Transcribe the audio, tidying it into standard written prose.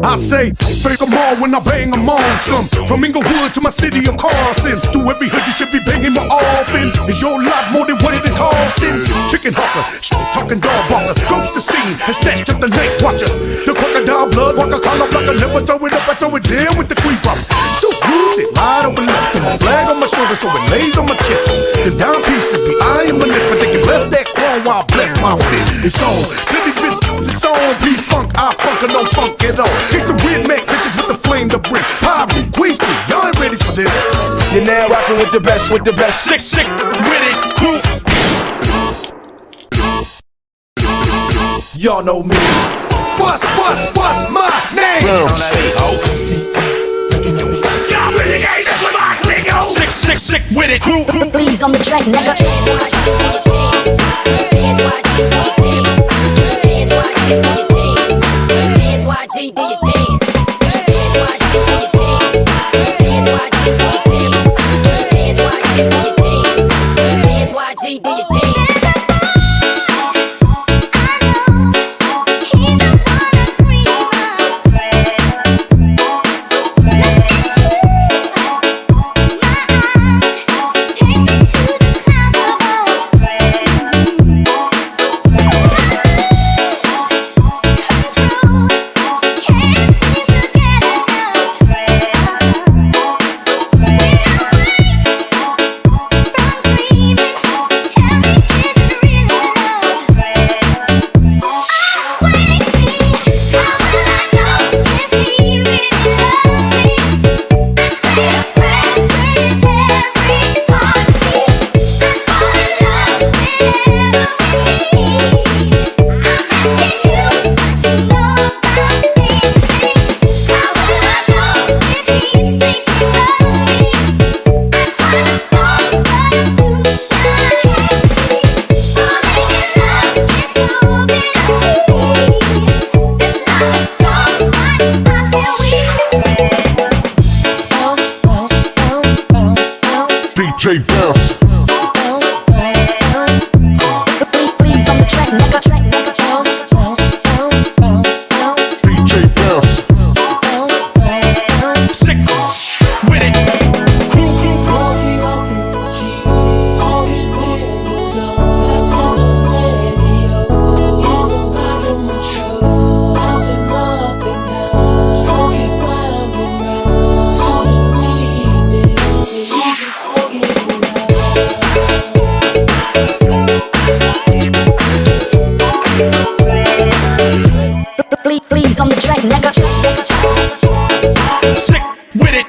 I say, fake them all when I bang them on some. From Inglewood to my city of Carson, through every hood you should be banging more often. Is your lot more than what it is costing? Chicken hawker, talking dog barker, ghost the scene and snatch up the night watcher. The crocodile blood walker, collar blocker, never throw it up, I throw it down with the creep up. So use it right over left, and my flag on my shoulder so it lays on my chest. The down pieces be I am a nip, but they can bless that crown while I bless my fit. It's on, till these bitches, it's on, P-Funk, I funk or no funk at all. It's the red Mac bitches with the flame to bring. Pirate, Queen Street, y'all ain't ready for this. You're now rocking with the best, sick with it, crew. Y'all know me. What's my name? Y'all really ain't that's what I think, yo. Sick with it, crew. Please on the track, nigga. DJ Bounce. Please on the track, nigga. DJ Bounce. Sick with it, crew. Please on the track, nigga. Sick with it.